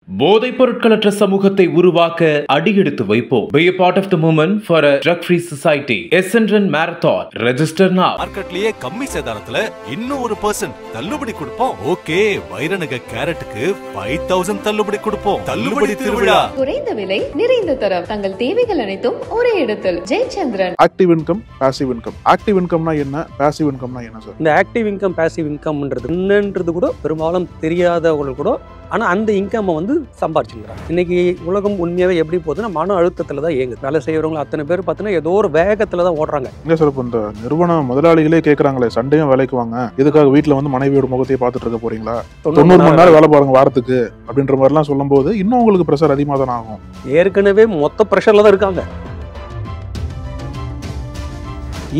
போதைப் பொருட்களற்ற சமூகத்தை உருவாக்க அடியெடுத்து வைப்போம். Be a part of the movement for a drug-free society. SNRN Marathon. Register now. மார்க்கெட்லயே கம்மி சேதாரத்துல இன்னும் 1% தள்ளுபடி கொடுப்போம். ஓகே, வைரநக கேரட்டுக்கு 5000 தள்ளுபடி கொடுப்போம். தள்ளுபடி திருவிழா. குறைந்த விலை, நிறைந்த தரம். தங்கள் தேவைகள் அனைத்தும் ஒரே இடத்தில். Jayachandran. Active income, passive income. Active இன்கம்னா என்ன, பாசிவ் இன்கம்னா என்ன சார்? இந்த ஆக்டிவ் இன்கம், பாசிவ் இன்கம்ன்றது என்னன்றது கூட பெரும்பாலும் தெரியாதவர்கள் கூட ஆனால் அந்த இன்கம் வந்து சம்பாரிச்சுக்கிறாங்க. இன்னைக்கு உலகம் உண்மையாகவே எப்படி போகுதுன்னா மன அழுத்தத்தில் தான் இயங்குது. வேலை செய்கிறவங்க அத்தனை பேர் பார்த்தீங்கன்னா ஏதோ ஒரு வேகத்தில் தான் ஓடுறாங்க. இல்லை சார், இப்போ இந்த நிறுவன முதலாளிகளே கேட்குறாங்களே, சண்டையும் வேலைக்கு வாங்க, இதுக்காக வீட்டில் வந்து மனைவியோட முகத்தையே பார்த்துட்டு இருக்க போறீங்களா, 90 மணி நேரம் வேலை பாருங்க வாரத்துக்கு அப்படின்ற மாதிரிலாம் சொல்லும் போது இன்னும் உங்களுக்கு ப்ரெஷர் அதிகமாக தான் ஆகும். ஏற்கனவே மொத்த ப்ரெஷரில் தான் இருக்காங்க.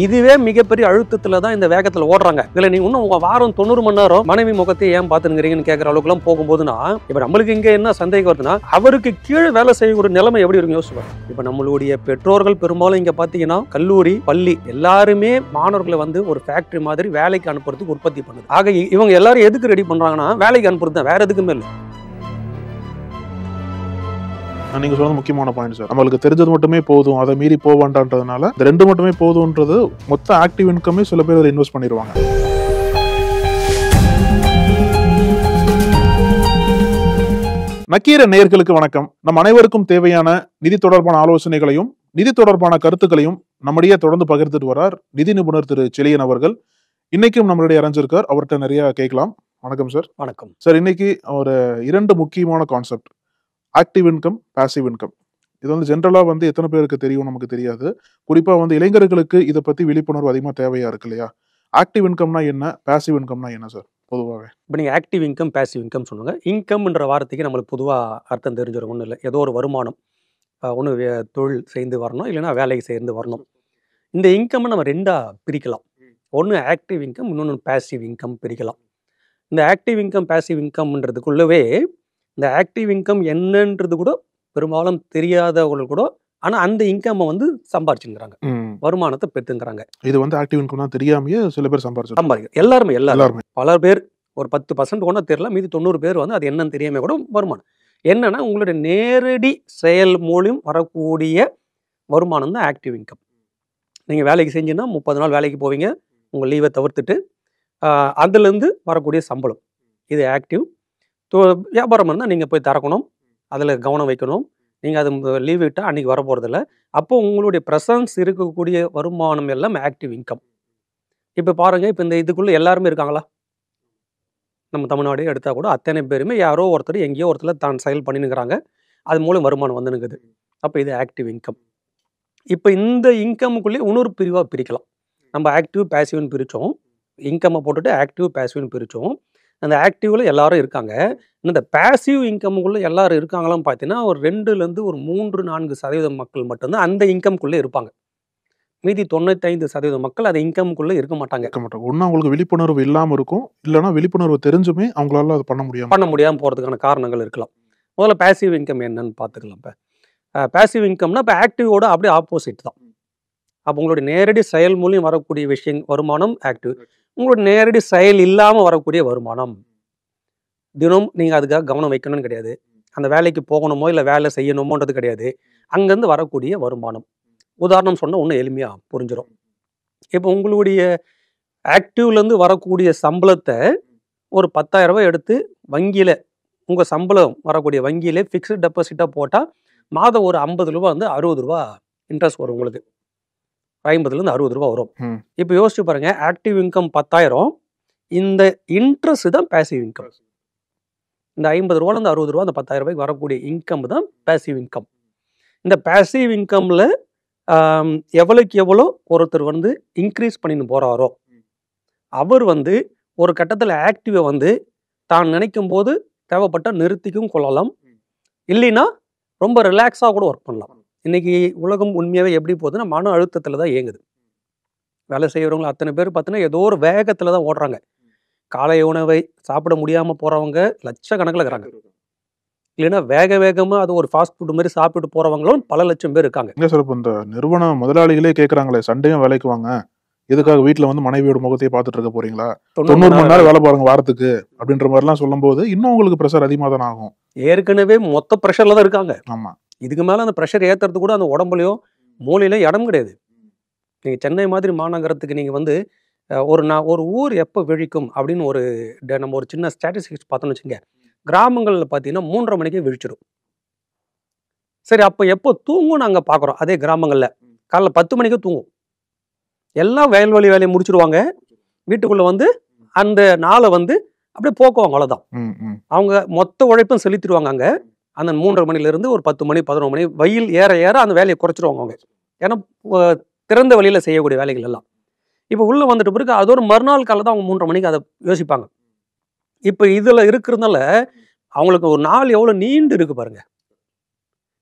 இதுவே மிகப்பெரிய அழுத்தத்துல தான் இந்த வேகத்துல ஓடுறாங்க. இதுல நீ இன்னும் உங்க வாரம் 90 மணி நேரம் மனைவி முகத்தை ஏன் பாத்துங்கிறீங்கன்னு கேட்கற அளவுக்கு எல்லாம் போகும்போதுன்னா, இப்ப நம்மளுக்கு இங்க என்ன சந்தேகம் வருதுன்னா, அவருக்கு கீழே வேலை செய்யக்கூடிய நிலைமை எப்படி இருக்கும் யோசிப்பாங்க. இப்ப நம்மளுடைய பெற்றோர்கள் பெரும்பாலும் இங்க பாத்தீங்கன்னா கல்லூரி, பள்ளி எல்லாருமே மாணவர்களை வந்து ஒரு ஃபேக்டரி மாதிரி வேலைக்கு அனுப்புறதுக்கு உற்பத்தி பண்ணுது. ஆக இவங்க எல்லாரும் எதுக்கு ரெடி பண்றாங்கன்னா வேலைக்கு அனுப்புறது தான், வேற எதுக்குமே இல்லை. நீங்க சொன்னது முக்கியமான பாயிண்ட் சார். நம்மளுக்கு தெரிஞ்சது மட்டுமே போதும், அதை மீறி போவான்றதுனால இந்த ரெண்டு மட்டுமே போதும்ன்றது மொத்த ஆக்டிவ் இன்கமே சில பேர் அதை இன்வெஸ்ட் பண்ணிடுவாங்க. நக்கீர நேயர்களுக்கு வணக்கம். நம் அனைவருக்கும் தேவையான நிதி தொடர்பான ஆலோசனைகளையும் நிதி தொடர்பான கருத்துக்களையும் நம்மிடையே தொடர்ந்து பகிர்ந்துட்டு வரார் நிதி நிபுணர் திரு செழியன் அவர்கள். இன்னைக்கும் நம்மளுடைய அறிஞ்சிருக்கார், அவர்கிட்ட நிறைய கேட்கலாம். வணக்கம் சார். வணக்கம் சார். இன்னைக்கு ஒரு 2 முக்கியமான concept, active income, passive income. இது வந்து ஜென்ரலாக வந்து எத்தனை பேருக்கு தெரியும் நமக்கு தெரியாது. குறிப்பாக வந்து இளைஞர்களுக்கு இதை பற்றி விழிப்புணர்வு அதிகமாக தேவையா இருக்கு இல்லையா? ஆக்டிவ் இன்கம்னா என்ன, பாசிவ் இன்கம்னா என்ன சார் பொதுவாகவே? இப்போ நீங்கள் ஆக்டிவ் இன்கம், பாசிவ் இன்கம் சொன்னாங்க. இன்கம்ன்ற வார்த்தைக்கு நம்மளுக்கு பொதுவாக அர்த்தம் தெரிஞ்சிடும். ஒன்றும் இல்லை, ஏதோ ஒரு வருமானம், ஒன்று தொழில் செய்து வரணும், இல்லைன்னா வேலைக்கு சேர்ந்து வரணும். இந்த இன்கம்மை நம்ம 2ஆக பிரிக்கலாம். ஒன்று ஆக்டிவ் இன்கம், இன்னொன்று பாசிவ் இன்கம் பிரிக்கலாம். இந்த ஆக்டிவ் இன்கம், பாசிவ் இன்கம்ன்றதுக்குள்ளவே இந்த ஆக்டிவ் இன்கம் என்னன்றது கூட பெரும்பாலும் தெரியாதவர்கள் கூட ஆனால் அந்த இன்கம்மை வந்து சம்பாரிச்சுங்கிறாங்க, வருமானத்தை பெற்றுங்கிறாங்க. இது வந்து ஆக்டிவ் இன்கம் தான் தெரியாமையே சில பேர் சம்பாரிச்சு எல்லாருமே பல பேர் ஒரு 10% கூட தெரியல, மீதி 90 பேர் வந்து அது என்னன்னு தெரியாம கூட வருமானம். என்னன்னா உங்களுடைய நேரடி செயல் மூலம் வரக்கூடிய வருமானம் தான் ஆக்டிவ் இன்கம். நீங்கள் வேலைக்கு செஞ்சீங்கன்னா 30 நாள் வேலைக்கு போவீங்க, உங்கள் லீவை தவிர்த்துட்டு அதுலேருந்து வரக்கூடிய சம்பளம், இது ஆக்டிவ். வியாபாரம் இருந்தால் நீங்கள் போய் திறக்கணும், அதில் கவனம் வைக்கணும். நீங்கள் அது லீவ் விட்டால் அன்றைக்கி வர போகிறதில்ல. அப்போ உங்களுடைய ப்ரெசன்ஸ் இருக்கக்கூடிய வருமானம் எல்லாம் ஆக்டிவ் இன்கம். இப்போ பாருங்கள், இப்போ இந்த இதுக்குள்ளே எல்லாருமே இருக்காங்களா? நம்ம தமிழ்நாடு எடுத்தால் கூட அத்தனை பேருமே யாரோ ஒருத்தர் எங்கேயோ ஒருத்தர் தான் செயல் பண்ணினுங்கிறாங்க, அது மூலம் வருமானம் வந்துனுக்குது. அப்போ இது ஆக்டிவ் இன்கம். இப்போ இந்த இன்கமுக்குள்ளே இன்னொரு பிரிவாக பிரிக்கலாம். நம்ம ஆக்டிவ் பேசிவ்னு பிரித்தோம், இன்கம்மை போட்டுட்டு ஆக்டிவ் பேசிவ்னு பிரித்தோம். அந்த ஆக்டிவ்ல எல்லாரும் இருக்காங்க. இந்த பேசிவ் இன்கமுக்குள்ள எல்லாரும் இருக்காங்களான்னு பார்த்தீங்கன்னா ஒரு 2லேருந்து ஒரு 3-4% மக்கள் மட்டும்தான் அந்த இன்கம்குள்ளே இருப்பாங்க. மீதி 95% மக்கள் அந்த இன்கம்குள்ளே இருக்க மாட்டாங்க. ஒன்றும் அவங்களுக்கு விழிப்புணர்வு இல்லாமல் இருக்கும், இல்லைன்னா விழிப்புணர்வு தெரிஞ்சுமே அவங்களால அது பண்ண முடியாமல் போகிறதுக்கான காரணங்கள் இருக்கலாம். முதல்ல பேசிவ் இன்கம் என்னன்னு பார்த்துக்கலாம். இப்போ பேசிவ் இன்கம்னா இப்போ ஆக்டிவோட அப்படியே ஆப்போசிட் தான். அப்போ உங்களுடைய நேரடி செயல் மூலியம் வரக்கூடிய விஷயம் வருமானம் ஆக்டிவ். உங்களுடைய நேரடி செயல் இல்லாமல் வரக்கூடிய வருமானம், தினம் நீங்கள் அதுக்காக கவனம் வைக்கணும்னு கிடையாது, அந்த வேலைக்கு போகணுமோ இல்லை வேலை செய்யணுமோன்றது கிடையாது, அங்கேருந்து வரக்கூடிய வருமானம். உதாரணம் சொன்னால் ஒன்றும் எளிமையாக புரிஞ்சிடும். இப்போ உங்களுடைய ஆக்டிவ்லேருந்து வரக்கூடிய சம்பளத்தை ஒரு 10,000 ரூபாய் எடுத்து வங்கியில், உங்கள் சம்பளம் வரக்கூடிய வங்கியிலே ஃபிக்ஸ்டு டெபாசிட்டாக போட்டால் மாதம் ஒரு 50 ரூபா வந்து 60 ரூபா இன்ட்ரெஸ்ட் வரும். உங்களுக்கு 50லேருந்து 60 ரூபா வரும். இப்போ யோசிச்சு பாருங்க, ஆக்டிவ் இன்கம் 10,000, இந்த இன்ட்ரெஸ்ட் தான் பேசிவ் இன்கம். இந்த 50 ரூபாலேருந்து 60 ரூபா, அந்த 10,000 ரூபாய்க்கு வரக்கூடிய இன்கம் தான் பேசிவ் இன்கம். இந்த பேசிவ் இன்கமில் எவ்வளோக்கு எவ்வளோ ஒருத்தர் வந்து இன்க்ரீஸ் பண்ணின்னு போகிறாரோ, அவர் வந்து ஒரு கட்டத்தில் ஆக்டிவை வந்து தான் நினைக்கும் போது தேவைப்பட்டால் நிறுத்திக்கும் கொள்ளலாம், இல்லைன்னா ரொம்ப ரிலாக்ஸாக கூட ஒர்க் பண்ணலாம். இன்னைக்கு உலகம் உண்மையாகவே எப்படி போகுதுன்னா மன அழுத்தத்தில் தான் இயங்குது. வேலை செய்கிறவங்க அத்தனை பேர் பார்த்தீங்கன்னா ஏதோ ஒரு வேகத்தில் தான் ஓடுறாங்க. காலை உணவை சாப்பிட முடியாமல் போகிறவங்க லட்சக்கணக்கில் இருக்கிறாங்க, இல்லைன்னா வேகமாக அது ஒரு ஃபாஸ்ட் ஃபுட் மாதிரி சாப்பிட்டு போகிறவங்களும் பல லட்சம் பேர் இருக்காங்க. இல்லை சார், இப்போ இந்த நிறுவன முதலாளிகளே கேட்குறாங்களே, சண்டையும் வேலைக்கு வாங்க, எதுக்காக வீட்டுல வந்து மனைவியோட முகத்தையே பார்த்துட்டு இருக்க போறீங்களா, 90 மணி நேரம் வேலை பாருங்க வாரத்துக்கு அப்படின்ற மாதிரி எல்லாம் சொல்லும் போது இன்னும் உங்களுக்கு ப்ரெஷர் அதிகமா தான் ஆகும். ஏற்கனவே மொத்த ப்ரெஷர்ல தான் இருக்காங்க. ஆமா, இதுக்கு மேல அந்த ப்ரெஷர் ஏத்துறது கூட அந்த உடம்புலயோ மூளையில இடம் கிடையாது. நீங்க சென்னை மாதிரி மாநகரத்துக்கு நீங்க வந்து ஒரு ஊர் எப்போ விழிக்கும் அப்படின்னு நம்ம ஒரு சின்ன ஸ்டாட்டிஸ்டிக்ஸ் பார்த்தோம்னு வச்சுங்க. கிராமங்கள்ல பார்த்தீங்கன்னா 3:30 மணிக்கே விழிச்சிடும். சரி, அப்போ எப்போ தூங்கும் நாங்க பார்க்குறோம். அதே கிராமங்கள்ல காலைல 10 மணிக்கு தூங்கும். எல்லாம் வயல்வெளி வேலையை முடிச்சிருவாங்க. வீட்டுக்குள்ள வந்து அந்த நாளை வந்து அப்படியே போக்குவாங்க. அவ்வளவுதான். அவங்க மொத்த உழைப்பும் செலுத்திடுவாங்க அங்க. அந்த 3:30 மணில இருந்து ஒரு 10 மணி 11 மணி வெயில் ஏற ஏற அந்த வேலையை குறைச்சிருவாங்க அவங்க. ஏன்னா திறந்த வழியில செய்யக்கூடிய வேலைகள் எல்லாம் இப்போ உள்ள வந்துட்டு பிறகு அது ஒரு மறுநாள் காலை தான் அவங்க 3:30 மணிக்கு அதை யோசிப்பாங்க. இப்போ இதுல இருக்கிறதுனால அவங்களுக்கு ஒரு நாள் எவ்வளவு நீண்டு இருக்கு பாருங்க.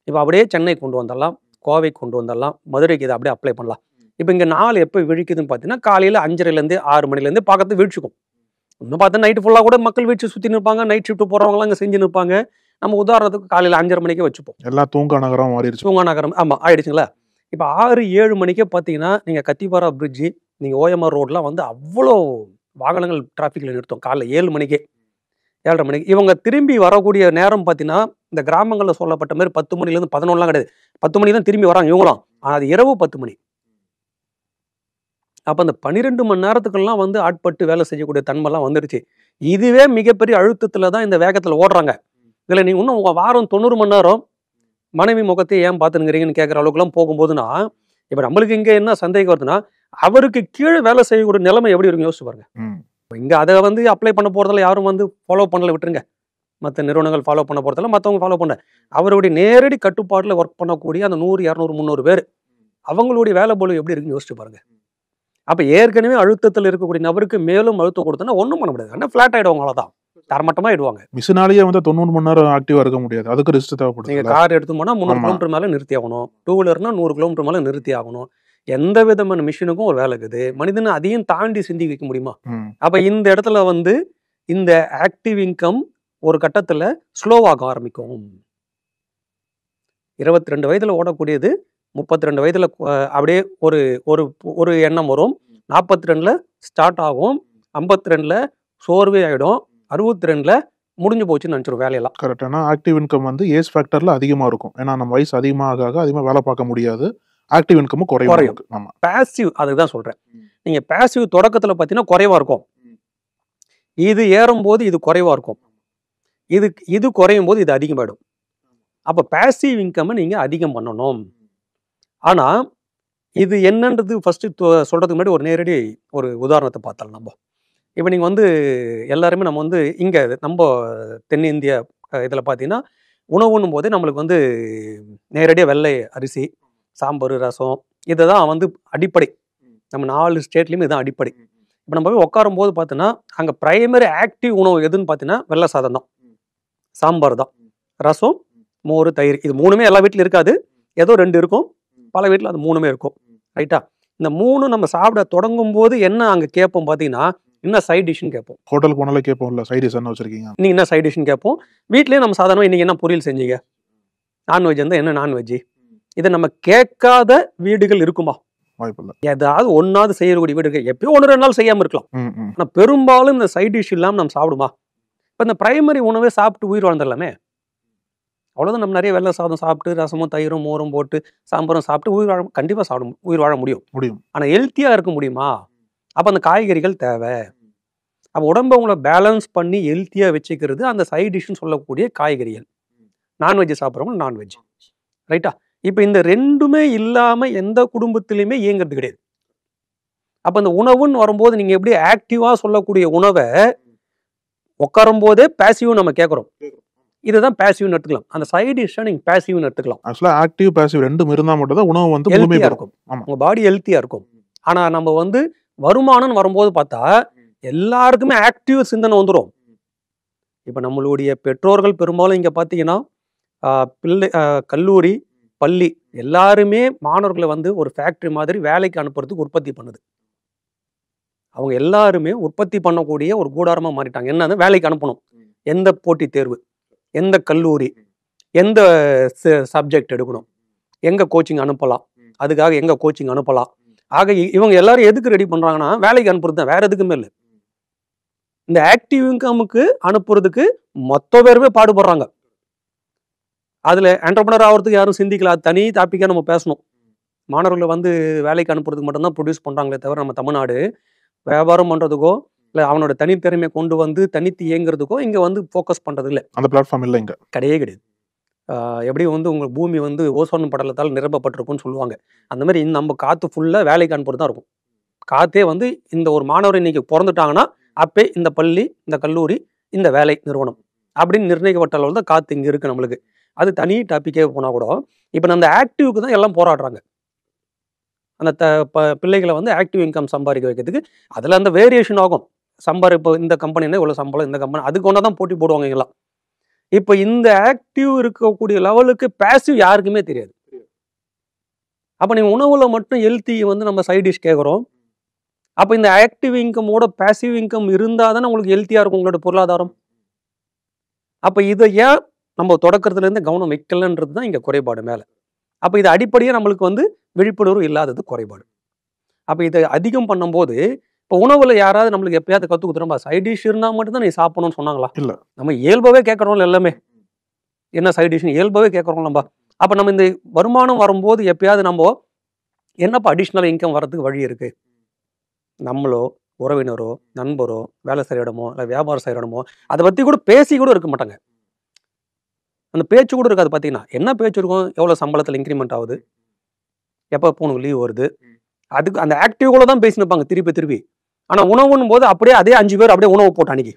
இப்போ அப்படியே சென்னை கொண்டு வந்துடலாம், கோவை கொண்டு வந்துடலாம், மதுரைக்கு இதை அப்படியே அப்ளை பண்ணலாம். இப்போ இங்கே நாள் எப்போ விழிக்குதுன்னு பார்த்தீங்கன்னா காலையில் 5:30லேருந்து 6 மணிலேருந்து பார்க்கறது வீழ்ச்சிக்கும். இன்னும் பார்த்தா நைட்டு ஃபுல்லாக கூட மக்கள் வீழ்ச்சி சுற்றி நிற்பாங்க. நைட் ஷிஃப்ட் போகிறவங்களாம் அங்கே செஞ்சு நிற்பாங்க. நம்ம உதாரணத்துக்கு காலையில் 5:30 மணிக்கே வச்சுப்போம். எல்லாம் தூங்கா நகரம் மாறிடுச்சு. தூங்கா நகரம் ஆமாம் ஆயிடுச்சுங்களா. இப்போ 6-7 மணிக்கே பார்த்தீங்கன்னா நீங்கள் கத்திப்பாரா பிரிட்ஜு, நீங்கள் ஓஎம்ஆர் ரோட்லாம் வந்து அவ்வளோ வாகனங்கள் டிராஃபிக்கில் நிறுத்தும். காலைல 7 மணிக்கே 7:30 மணிக்கு. இவங்க திரும்பி வரக்கூடிய நேரம் பார்த்தீங்கன்னா இந்த கிராமங்களில் சொல்லப்பட்ட மாதிரி 10 மணிலேருந்து 11 கிடையாது. 10 மணி தான் திரும்பி வராங்க இவங்களாம். ஆனால் அது இரவு 10 மணி. அப்போ அந்த 12 மணி நேரத்துக்கெல்லாம் வந்து ஆட்பட்டு வேலை செய்யக்கூடிய தன்மைலாம் வந்துடுச்சு. இதுவே மிகப்பெரிய அழுத்தத்தில் தான் இந்த வேகத்தில் ஓடுறாங்க. இதில் நீங்கள் இன்னும் வாரம் 90 மணி நேரம் மனைவி முகத்தை ஏன் பார்த்துனுங்கிறீங்கன்னு கேட்குற அளவுக்குலாம் போகும்போதுன்னா இப்போ நம்மளுக்கு இங்கே என்ன சந்தேகம் வருதுன்னா அவருக்கு கீழே வேலை செய்யக்கூடிய நிலைமை எப்படி இருக்கும் யோசிச்சு பாருங்க. இங்கே அதை வந்து அப்ளை பண்ண போகிறதில்ல, யாரும் வந்து ஃபாலோ பண்ணல, விட்டுருங்க. மற்ற நிறுவனங்கள் ஃபாலோ பண்ண போகிறதில்ல, மற்றவங்க ஃபாலோ பண்ண அவருடைய நேரடி கட்டுப்பாட்டில் ஒர்க் பண்ணக்கூடிய அந்த 100, 200, 300 பேர் அவங்களுடைய வேலை போல எப்படி இருக்குன்னு யோசிச்சு பாருங்க. அப்போ ஏற்கனவே அழுத்தத்தில் இருக்கக்கூடிய நபருக்கு மேலும் அழுத்தம் கொடுத்தோன்னா ஒன்றும் பண்ண முடியாது. ஆனால் ஃபிளாட் ஆகிடுவாங்க, அவ்வளோதான், தரமட்டமாக ஆயிடுவாங்க. மிஷினாலேயே வந்து 90 மணி நேரம் ஆக்டிவாக இருக்க முடியாது. அதுக்கு ரெஸ்ட் தேவைப்படுது. நீங்கள் கார் எடுத்து போனால் 300 கிலோமீட்டர் மேலே நிறுத்தி ஆகணும். 2 வீலர்னா 100 கிலோமீட்டர் மேலே நிறுத்தி ஆகணும். எந்த விதமான மிஷினுக்கும் ஒரு வேலை இருக்குது. மனிதனை அதையும் தாண்டி சிந்தி வைக்க முடியுமா? அப்போ இந்த இடத்துல வந்து இந்த ஆக்டிவ் இன்கம் ஒரு கட்டத்தில் ஸ்லோவாக ஆரம்பிக்கும். 22 வயதில் ஓடக்கூடியது 32 வயதில் அப்படியே ஒரு ஒரு ஒரு எண்ணம் வரும். 42ல் ஸ்டார்ட் ஆகும். 52ல் சோர்வே ஆகிடும். 62ல் முடிஞ்சு போச்சுன்னு நினச்சிடும் வேலையெல்லாம். கரெக்ட். ஏன்னா ஆக்டிவ் இன்கம் வந்து ஏஜ் ஃபேக்டரில் அதிகமாக இருக்கும். ஏன்னா நம்ம வயசு அதிகமாக அதிகமாக வேலை பார்க்க முடியாது. ஆக்டிவ் இன்கமும் குறையும். பேசிவ் அதுக்கு தான் சொல்கிறேன். நீங்கள் பேசிவ் தொடக்கத்தில் பார்த்தீங்கன்னா குறைவாக இருக்கும். இது ஏறும்போது இது குறைவாக இருக்கும். இது குறையும் போது இது அதிகமாகிடும். அப்போ பேசிவ் இன்கம்மை நீங்கள் அதிகம் பண்ணணும். ஆனால் இது என்னன்றது ஃபஸ்ட்டு சொல்கிறதுக்கு முன்னாடி ஒரு நேரடி ஒரு உதாரணத்தை பார்த்தாலும் நம்ம இப்போ நீங்கள் வந்து எல்லாருமே நம்ம வந்து இங்கே நம்ம தென்னிந்திய இதில் பார்த்தீங்கன்னா உணவுன்னும் போதே நம்மளுக்கு வந்து நேரடியாக வெள்ளை அரிசி, சாம்பார், ரசம் இதை தான் வந்து அடிப்படை. நம்ம 4 ஸ்டேட்லேயுமே இதுதான் அடிப்படை. இப்போ நம்ம போய் உட்காரும் போது பார்த்தீங்கன்னா அங்கே ப்ரைமரி ஆக்டிவ் உணவு எதுன்னு பார்த்தீங்கன்னா வெள்ளை சாதம் தான், சாம்பார் தான், ரசம், மோர், தயிர். இது 3மே எல்லா வீட்டிலும் இருக்காது, ஏதோ 2 இருக்கும். பல வீட்டில் அது 3மே இருக்கும். ரைட்டா? இந்த 3 நம்ம சாப்பிட தொடங்கும் போது என்ன அங்கே கேட்போம் பார்த்தீங்கன்னா என்ன சைட் டிஷ்னு கேட்போம். ஹோட்டல் போனாலே கேட்போம்ல, சைட் டிஷ் என்ன வச்சிருக்கீங்க, நீங்கள் என்ன சைட் டிஷ்னு கேட்போம். வீட்லேயே நம்ம சாதாரணமாக இன்றைக்கி என்ன பொரியல் செஞ்சீங்க, நான்வெஜ் இருந்தால் என்ன நான்வெஜ்ஜு, இதை நம்ம கேட்காத வீடுகள் இருக்குமா? வாய்ப்பில்லை. ஏதாவது ஒன்றாவது செய்யக்கூடிய வீடு இருக்கு. எப்பயோ 1-2 நாள் செய்யாமல் இருக்கலாம். ஆனால் பெரும்பாலும் இந்த சைட் டிஷ் இல்லாமல் நம்ம சாப்பிடுமா? இப்போ இந்த பிரைமரி உணவே சாப்பிட்டு உயிர் வாழ்ந்துடலாமே. அவ்வளோதான். நம்ம நிறைய வெள்ளை சாதம் சாப்பிட்டு ரசமும் தயிரும் மோரும் போட்டு சாம்பாரும் சாப்பிட்டு கண்டிப்பாக உயிர் வாழ முடியும். ஆனால் ஹெல்த்தியாக இருக்க முடியுமா? அப்போ அந்த காய்கறிகள் தேவை. அப்போ உடம்பை உங்களை பேலன்ஸ் பண்ணி ஹெல்த்தியாக வச்சுக்கிறது அந்த சைட் டிஷ்னு சொல்லக்கூடிய காய்கறிகள். நான்வெஜ் சாப்பிட்றவங்க நான்வெஜ். ரைட்டா? இப்போ இந்த 2மே இல்லாமல் எந்த குடும்பத்திலையுமே இயங்கிறது கிடையாது. அப்போ இந்த உணவுன்னு வரும்போது நீங்கள் எப்படி ஆக்டிவாக சொல்லக்கூடிய உணவை உட்காரும் போதே பேசிவும் நம்ம கேட்குறோம். இதுதான் பேசிவ்னு எடுத்துக்கலாம். அந்த சைட் டிஷ்ஷை நீங்கள் பேசிவ்னு எடுத்துக்கலாம். ஆக்சுவலாக ஆக்டிவ் பேசிவ் 2 இருந்தால் மட்டும் தான் உணவு வந்து ஹெல்த்தியாக இருக்கும். உங்கள் பாடி ஹெல்த்தியாக இருக்கும். ஆனால் நம்ம வந்து வருமானம்னு வரும்போது பார்த்தா எல்லாருக்குமே ஆக்டிவ் சிந்தனை வந்துடும். இப்போ நம்மளுடைய பெற்றோர்கள் பெரும்பாலும் இங்கே பார்த்தீங்கன்னா கல்லூரி, பள்ளி எல்லாருமே மாணவர்களை வந்து ஒரு ஃபேக்ட்ரி மாதிரி வேலைக்கு அனுப்புறதுக்கு உற்பத்தி பண்ணுது. அவங்க எல்லாருமே உற்பத்தி பண்ணக்கூடிய ஒரு கூடாரமாக மாறிட்டாங்க. என்னது? வேலைக்கு அனுப்பணும். எந்த போட்டித் தேர்வு, எந்த கல்லூரி, எந்த சப்ஜெக்ட் எடுக்கணும், எங்கே கோச்சிங் அனுப்பலாம், அதுக்காக எங்கே கோச்சிங் அனுப்பலாம் ஆக இவங்க எல்லாரும் எதுக்கு ரெடி பண்றாங்கன்னா வேலைக்கு அனுப்புறது தான், வேற எதுக்குமே இல்லை. இந்த ஆக்டிவ் இன்கமுக்கு அனுப்புறதுக்கு மொத்த பேருமே பாடுபடுறாங்க. அதுல என்டர்பிரனர் ஆகிறதுக்கு யாரும் சிந்திக்கல. அது தனி டாப்பிக்கா நம்ம பேசணும். மாணவர்களை வந்து வேலைக்கு அனுப்புறதுக்கு மட்டும்தான் ப்ரொடியூஸ் பண்றாங்களே தவிர நம்ம தமிழ்நாடு வியாபாரம் பண்றதுக்கோ இல்லை அவனோட தனித்திறமையை கொண்டு வந்து தனித்து இயங்குறதுக்கோ இங்க வந்து ஃபோக்கஸ் பண்றது இல்லை. அந்த பிளாட்ஃபார்ம் இல்லை இங்க, கிடையவே கிடையாது. எப்படி வந்து உங்க பூமி வந்து ஓசோன் படலத்தால் நிரப்பப்பட்டிருக்கும்னு சொல்லுவாங்க, அந்த மாதிரி நம்ம காத்து ஃபுல்லா வேலைக்கு அனுப்புறது தான் இருக்கும். காத்தே வந்து இந்த ஒரு மாணவர் இன்னைக்கு பிறந்துட்டாங்கன்னா அப்பே இந்த பள்ளி, இந்த கல்லூரி, இந்த வேலை நிறுவனம் அப்படின்னு நிர்ணயிக்கப்பட்ட அளவில் தான் காத்து இங்க இருக்கு நம்மளுக்கு. அது தனி டாப்பிக்கே போனா கூட இப்போ நம்ம ஆக்டிவ்க்கு தான் எல்லாம் போராடுறாங்க. அந்த பிள்ளைகளை வந்து ஆக்டிவ் இன்கம் சம்பாதிக்க வைக்கிறதுக்கு அதில் அந்த வேரியேஷன் ஆகும். இப்போ இந்த கம்பெனினா இவ்வளோ சம்பளம், இந்த கம்பெனி அதுக்கு ஒன்றா தான் போட்டி போடுவாங்க எல்லாம். இப்போ இந்த ஆக்டிவ் இருக்கக்கூடிய லெவலுக்கு பேசிவ் யாருக்குமே தெரியாது. அப்போ நீங்கள் உணவுல மட்டும் ஹெல்த்தி வந்து நம்ம சைட் டிஷ் கேட்குறோம். அப்போ இந்த ஆக்டிவ் இன்கமோட பேசிவ் இன்கம் இருந்தால் தானே உங்களுக்கு ஹெல்த்தியாக இருக்கும் உங்களோட பொருளாதாரம். அப்போ இதை ஏன் நம்ம தொடக்கத்துலேருந்து கவனம் வைக்கலன்றது தான் இங்கே குறைபாடு மேலே. அப்போ இது அடிப்படையாக நம்மளுக்கு வந்து விழிப்புணர்வு இல்லாதது குறைபாடு. அப்போ இதை அதிகம் பண்ணும்போது இப்போ உணவுல யாராவது நம்மளுக்கு எப்பயாவது கற்றுக் கொடுத்துருமா சைட் டிஷ் இருந்தால் மட்டும்தான் நீ சாப்பிடணும்னு சொன்னாங்களா? இல்லை. நம்ம இயல்பாகவே கேட்குறோம்ல எல்லாமே, என்ன சைட் டிஷ்னு இயல்பாகவே கேட்குறோம் நம்ம. அப்போ நம்ம இந்த வருமானம் வரும்போது எப்பயாவது நம்ம என்னப்பா அடிஷ்னல் இன்கம் வர்றதுக்கு வழி இருக்கு, நம்மளோ உறவினரோ நண்பரோ வேலை செய்கிற இடமோ இல்லை வியாபாரம் செய்கிற இடமோ அதை பற்றி கூட பேசி கூட இருக்க மாட்டாங்க. அந்த பேச்சு கூட இருக்காது. பார்த்தீங்கன்னா என்ன பேச்சு இருக்கும், எவ்வளோ சம்பளத்தில் இன்க்ரிமெண்ட் ஆகுது, எப்போ போகணும் லீவ் வருது, அதுக்கு அந்த ஆக்டிவ்குள்ள தான் பேசினிருப்பாங்க திருப்பி திருப்பி. ஆனால் உணவுன்னும் போது அப்படியே அதே 5 பேர் அப்படியே உணவு போட்டோம் அன்னைக்கு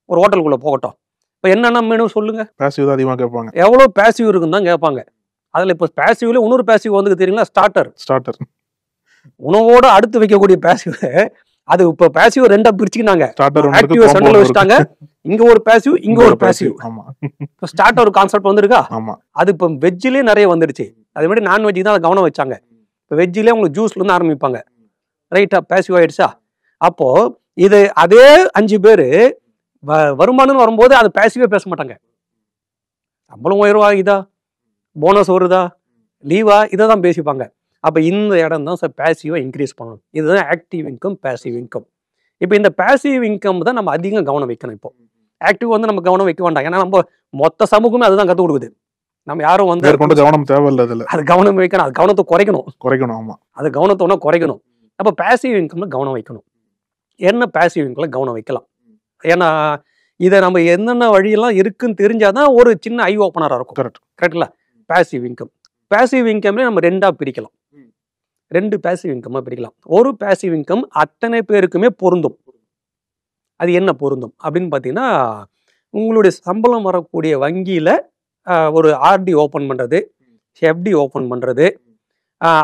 ஒரு ஹோட்டலுக்குள்ளே போகட்டும். இப்போ என்னென்ன மெனு சொல்லுங்க, பேசிவ் தான் அதிகமாக கேட்பாங்க. எவ்வளோ பேசிவ் இருக்குன்னு தான் கேட்பாங்க. அதில் இப்போ பேசிவ்ல இன்னொரு பேசிவ் வந்து தெரியுங்களா, ஸ்டார்டர். உணவோட அடுத்து வைக்கக்கூடிய பேசிவ். அது இப்போ பேசிவ் ரெண்டா பிரிச்சுக்கினாங்க. ஆக்டிவ் சென்டர்ல வச்சுட்டாங்க, இங்க ஒரு பேசிவ் இங்க ஒரு பேசிவ். ஸ்டார்டர் கான்செப்ட் வந்திருக்கா. அது இப்போ வெஜ்ஜிலேயே நிறைய வந்துடுச்சு. அதே மாதிரி நான்வெஜ் தான் கவனம் வச்சாங்க. இப்போ வெஜ்ஜிலே உங்களுக்கு ஜூஸ்ல இருந்து ஆரம்பிப்பாங்க, ரைட்டா, பேசிவ் ஆயிடுச்சா. அப்போ இது அதே 5 பேர் வருமானம் வரும்போது அது பேசிவே பேச மாட்டாங்க. சம்பளம் உயர்வா, இதா போனஸ் வருதா, லீவா, இதை தான் பேசிப்பாங்க. அப்போ இந்த இடம் தான் சார் பேசிவாக இன்க்ரீஸ் பண்ணணும். இதுதான் ஆக்டிவ் இன்கம், பேசிவ் இன்கம். இப்போ இந்த பேசிவ் இன்கம் தான் நம்ம அதிகம் கவனம் வைக்கணும். இப்போ ஆக்டிவ் வந்து நம்ம கவனம் வைக்க வேண்டாம், ஏன்னா நம்ம மொத்த சமூகமே அதுதான் கற்றுக் கொடுக்குது. நம்ம யாரும் வந்து கவனம் தேவையில்லை, அது கவனம் வைக்கணும், அது கவனத்தை குறைக்கணும். ஆமா, அது கவனத்தோட குறைக்கணும். அப்போ பேசிவ் இன்கம்ல கவனம் வைக்கணும். என்ன பேசிவ் இன்கம்ல கவனம் வைக்கலாம், ஏன்னா இதை நம்ம என்னென்ன வழியெல்லாம் இருக்குன்னு தெரிஞ்சாதான் ஒரு சின்ன ஐ ஓப்பனராக இருக்கும். கரெக்டுங்களா. பேசிவ் இன்கம்ல நம்ம 2ஆ பிரிக்கலாம். 2 பேசிவ் இன்கமாக பிரிக்கலாம். ஒரு பேசிவ் இன்கம் அத்தனை பேருக்குமே பொருந்தும். அது என்ன பொருந்தும் அப்படின்னு பார்த்தீங்கன்னா, உங்களுடைய சம்பளம் வரக்கூடிய வங்கியில் ஒரு ஆர்டி ஓப்பன் பண்ணுறது, எஃப்டி ஓப்பன் பண்ணுறது,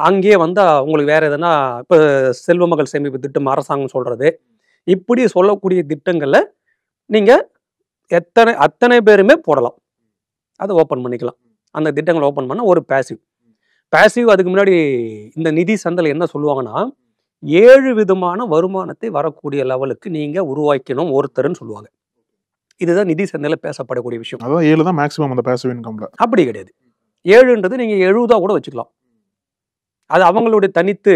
அங்கேயே வந்து உங்களுக்கு வேறு எதனா இப்போ செல்வ மகள் சேமிப்பு திட்டம் அரசாங்கம் சொல்கிறது, இப்படி சொல்லக்கூடிய திட்டங்களில் நீங்கள் அத்தனை பேருமே போடலாம், அதை ஓப்பன் பண்ணிக்கலாம். அந்த திட்டங்களை ஓப்பன் பண்ண ஒரு பேசிவ். அதுக்கு முன்னாடி இந்த நிதி சந்தையில் என்ன சொல்லுவாங்கன்னா, 7 விதமான வருமானத்தை வரக்கூடிய லெவலுக்கு நீங்கள் உருவாக்கணும் ஒருத்தர்னு சொல்லுவாங்க. இதுதான் நிதி சந்தையில் பேசப்படக்கூடிய விஷயம். அதான் 7 தான் மேக்ஸிமம் அந்த பேசிவ் இன்கம்ல. அப்படி கிடையாது. 7ன்றது நீங்கள் 70 கூட வச்சுக்கலாம். அது அவங்களுடைய தனித்து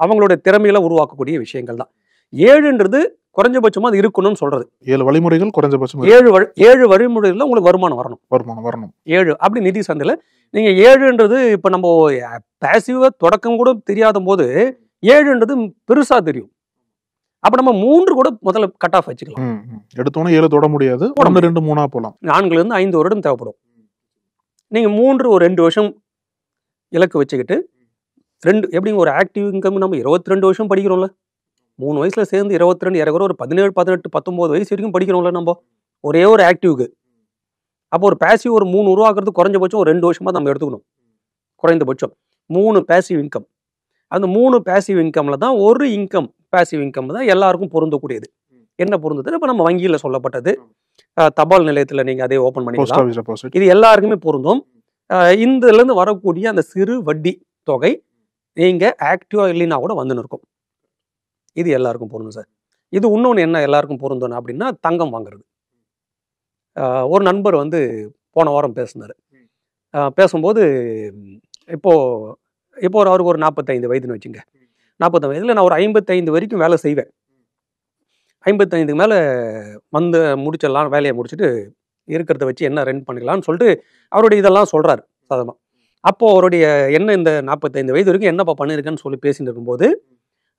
அவங்களுடைய திறமையில உருவாக்கக்கூடிய விஷயங்கள் தான். 7ன்றது குறைஞ்சபட்சமா அது இருக்கணும்னு சொல்றது. 7 வழிமுறைகள் குறைஞ்சபட்சம் 7 வழிமுறைகள்ல உங்களுக்கு வருமானம் வரணும். 7 அப்படி நிதி சந்தையில நீங்க 7ன்றது இப்ப நம்ம பேசிவா தொடக்கம் கூட தெரியாத போது 7ன்றது பெருசா தெரியும். அப்ப நம்ம 3 கூட முதல்ல கட் ஆஃப் வச்சுக்கலாம். எடுத்தோன்னே 7 தொட முடியாது, 1 2 3 போலாம். 4 இருந்து 5 வருடம் தேவைப்படும். நீங்க 3 ஒரு 2 வருஷம் இலக்கு வச்சுக்கிட்டு 2 எப்படிங்க ஒரு ஆக்டிவ் இன்கம் நம்ம 22 வருஷம் படிக்கிறோம்ல, 3 வயசுல சேர்ந்து 22 இறக்குற ஒரு 17 18 19 வயசு வரைக்கும் படிக்கிறோம்ல நம்ம ஒரே ஒரு ஆக்டிவ்க்கு. அப்போ ஒரு பேசிவ் ஒரு 3 உருவாக்குறது குறைஞ்சபட்சம் ஒரு 2 வருஷமா நம்ம எடுத்துக்கணும். குறைந்தபட்சம் 3 பேசிவ் இன்கம். அந்த 3 பேசிவ் இன்கம்ல தான் ஒரு இன்கம் பேசிவ் இன்கம் தான் எல்லாருக்கும் பொருந்தக்கூடியது. என்ன பொருந்தது? இப்போ நம்ம வங்கியில் சொல்லப்பட்டது, தபால் நிலையத்தில் நீங்கள் அதே ஓப்பன் பண்ணிக்கலாம், இது எல்லாருக்குமே பொருந்தும். இதுலேருந்து வரக்கூடிய அந்த சிறு வட்டி தொகை நீங்கள் ஆக்டிவாக இல்லைன்னா கூட வந்துன்னு இருக்கும். இது எல்லாருக்கும் பொருந்தும் சார். இது இன்னொன்று என்ன எல்லாருக்கும் பொருந்தணும் அப்படின்னா, தங்கம் வாங்குறது. ஒரு நண்பர் வந்து போன வாரம் பேசினார். பேசும்போது இப்போது இப்போ அவருக்கு ஒரு 45 வயதுன்னு வச்சுங்க. 45 வயதில் நான் ஒரு 55 வரைக்கும் வேலை செய்வேன். 55க்கு மேலே வந்து முடிச்சிடலாம், வேலையை முடிச்சுட்டு இருக்கிறத வச்சு என்ன ரன் பண்ணிக்கலாம்னு சொல்லிட்டு அவருடைய இதெல்லாம் சொல்கிறாரு சாதமாக. அப்போது அவருடைய என்ன இந்த 45 வயது வரைக்கும் என்னப்பா பண்ணியிருக்கேன்னு சொல்லி பேசிட்டு இருக்கும்போது,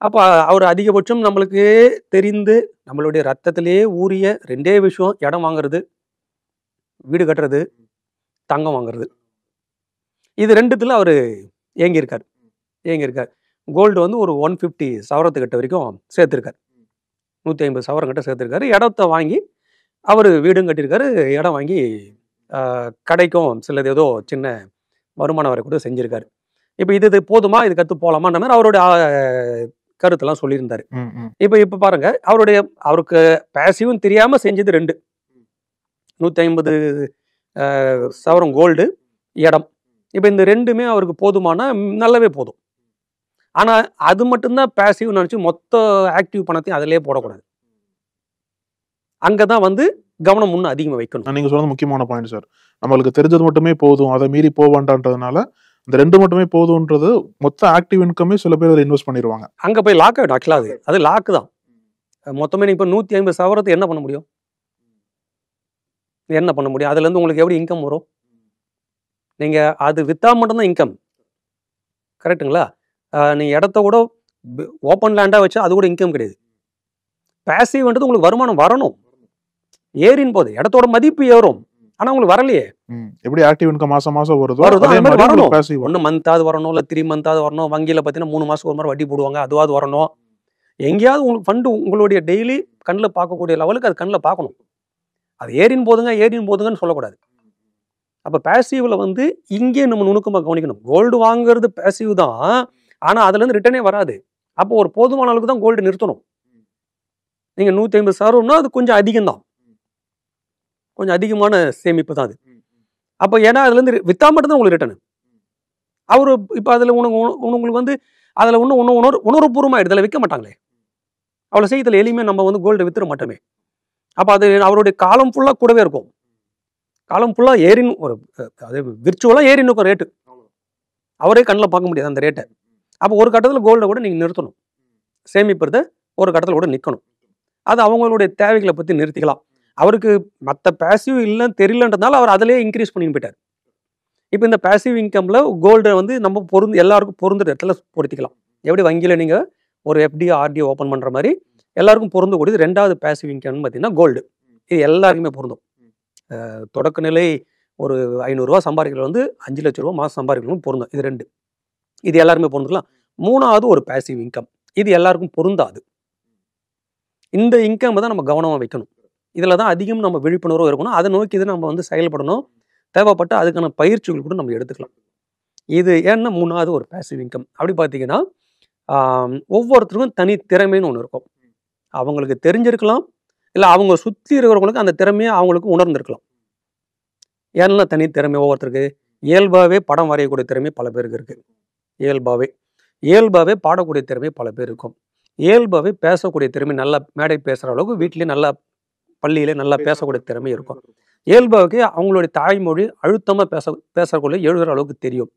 அப்போ அவர் அதிகபட்சம் நம்மளுக்கு தெரிந்து நம்மளுடைய ரத்தத்திலே ஊறிய 2 விஷயம், இடம் வாங்குறது, வீடு கட்டுறது, தங்கம் வாங்குறது. இது 2த்துல அவர் ஏங்கியிருக்கார். கோல்டு வந்து ஒரு 150 சவரத்துக்கிட்ட வரைக்கும் சேர்த்துருக்கார். 150 சவரம் கிட்ட சேர்த்துருக்காரு. இடத்த வாங்கி அவர் வீடும் கட்டியிருக்காரு. இடம் வாங்கி கடைக்கும் சிலது ஏதோ சின்ன வருமானம் வரை கூட செஞ்சுருக்காரு. இப்போ இது போதுமா, இது கற்று போகலாமான்ற மாதிரி அவருடைய கருத்தெல்லாம் சொல்லியிருந்தார். இப்போ பாருங்க, அவருக்கு பேசிவும் தெரியாமல் செஞ்சது 2, 150 சவரம் கோல்டு, இடம். இப்போ இந்த 2மே அவருக்கு போதுமான நல்லாவே போதும். ஆனால் அது மட்டும்தான் பேசிவ் நினச்சி மொத்த ஆக்டிவ் பணத்தையும் அதிலே போடக்கூடாது. அங்கே தான் வந்து கவனம் முன்ன அதிகமாக வைக்கணும். நீங்கள் சொன்னது முக்கியமான பாயிண்ட் சார். நம்மளுக்கு தெரிஞ்சது மட்டுமே போதும், அதை மீறி போவான்ன்றதுனால இந்த 2 மட்டுமே போதும்ன்றது மொத்த ஆக்டிவ் இன்கமே சில பேர் அதில் இன்வெஸ்ட் பண்ணிடுவாங்க. அங்கே போய் லாக் ஆகிடும். ஆக்சுவலாக அது லாக்கு தான். மொத்தமே நீங்கள் இப்போ 150 சவரத்தை என்ன பண்ண முடியும்? அதுலேருந்து உங்களுக்கு எப்படி இன்கம் வரும்? நீங்கள் அது விற்றா மட்டும்தான் இன்கம். கரெக்டுங்களா? நீங்கள் இடத்த கூட ஓப்பன் லேண்டாக வச்சா அது கூட இன்கம் கிடையாது. பேசிவ்ன்றது உங்களுக்கு வருமானம் வரணும். ஏறின் போது இடத்தோட மதிப்பு ஏறும், ஆனால் உங்களுக்கு வரலையே. எப்படி ஆக்டிவ் இன்கம் மாசம் வருதோ அதே மாதிரி வரணும். 1 மந்தாவது வரணும், இல்லை 3 மந்தாவது வரணும். வங்கியில் பார்த்தீங்கன்னா 3 மாதத்துக்கு ஒரு மாதிரி வட்டி போடுவாங்க, அதுவாது வரணும். எங்கேயாவது உங்களுக்கு ஃபண்டு உங்களுடைய டெய்லி கண்ணில் பார்க்கக்கூடிய லெவலுக்கு அது கண்ணில் பார்க்கணும். அது ஏறின் போதுங்கன்னு சொல்லக்கூடாது. அப்போ பேசிவ்ல வந்து இங்கே நம்ம நுணுக்கமாக கவனிக்கணும். கோல்டு வாங்குறது பேசிவ் தான், ஆனால் அதுலேருந்து ரிட்டர்னே வராது. அப்போ ஒரு போதுமான அளவுக்கு தான் கோல்டு நிறுத்தணும். நீங்கள் 150 சவரம்னா அது கொஞ்சம் அதிகம்தான், கொஞ்சம் அதிகமான சேமிப்பு தான் அது. அப்போ ஏன்னா அதுலேருந்து விற்றா மட்டும்தான் உங்களுக்கு ரிட்டர்னு. அவர் இப்போ அதில் உங்களுக்கு வந்து அதில் உணர்வுபூர்வமாக இதில் விற்க மாட்டாங்களே, அவ்வளோ செய்யத்தில் எளிமையாக நம்ம வந்து கோல்டு விற்றுற மாட்டோமே. அப்போ அது அவருடைய காலம் ஃபுல்லாக கூடவே இருக்கும். காலம் ஃபுல்லாக ஏறின் அது விர்ச்சுவலாக ஏறின்னு இருக்கும் ரேட்டு. அவரே கண்ணில் பார்க்க முடியாது அந்த ரேட்டை. அப்போ ஒரு கட்டத்தில் கோல்டை கூட நீங்கள் நிறுத்தணும். சேமிப்பதை ஒரு கட்டத்தில் கூட நிற்கணும். அது அவங்களுடைய தேவைகளை பற்றி நிறுத்திக்கலாம். அவருக்கு மற்ற பேசிவ் இல்லைன்னு தெரியலன்றதுனால அவர் அதிலே இன்க்ரீஸ் பண்ணிட்டு போயிட்டார். இப்போ இந்த பேசிவ் இன்கமில் கோல்டை வந்து நம்ம எல்லாருக்கும் பொருந்துற இடத்துல பொருத்திக்கலாம். எப்படி வங்கியில் நீங்கள் ஒரு FD RD ஓப்பன் பண்ணுற மாதிரி எல்லாருக்கும் பொருந்தக்கூடியது 2வது பேசிவ் இன்கம்னு பார்த்தீங்கன்னா கோல்டு. இது எல்லாருக்குமே பொருந்தும். தொடக்க நிலை ஒரு 500 ரூபா சம்பாதிக்கிறது வந்து 5 லட்ச ரூபா மாதம் சம்பாதிக்கணும் பொருந்தும். இது 2 இது எல்லாருமே பொருந்துக்கலாம். 3வது ஒரு பேசிவ் இன்கம், இது எல்லாருக்கும் பொருந்தாது. இந்த இன்கம் தான் நம்ம கவனமாக வைக்கணும். இதில் தான் அதிகம் நம்ம விழிப்புணர்வு இருக்கணும். அதை நோக்கி இது நம்ம வந்து செயல்படணும். தேவைப்பட்ட அதுக்கான பயிற்சிகள் கூட நம்ம எடுத்துக்கலாம். இது ஏன்னா 3வது ஒரு பேசிவ் இன்கம். அப்படி பார்த்தீங்கன்னா ஒவ்வொருத்தருக்கும் தனி திறமைன்னு ஒன்று இருக்கும். அவங்களுக்கு தெரிஞ்சிருக்கலாம், இல்லை அவங்க சுற்றி இருக்கிறவங்களுக்கு அந்த திறமையை அவங்களுக்கு உணர்ந்திருக்கலாம். ஏன்னா தனி திறமை ஒவ்வொருத்தருக்கு இயல்பாகவே படம் வரையக்கூடிய திறமை பல பேருக்கு இருக்குது. இயல்பாகவே பாடக்கூடிய திறமை பல பேர் இருக்கும். இயல்பாகவே பேசக்கூடிய திறமை, நல்லா மேடை பேசுகிற அளவுக்கு வீட்டிலே நல்லா பள்ளியிலே நல்லா பேசக்கூடிய திறமை இருக்கும். இயல்பாகவே அவங்களுடைய தாய்மொழி அழுத்தமாக பேசக்கூடிய எழுதுகிற அளவுக்கு தெரியும்.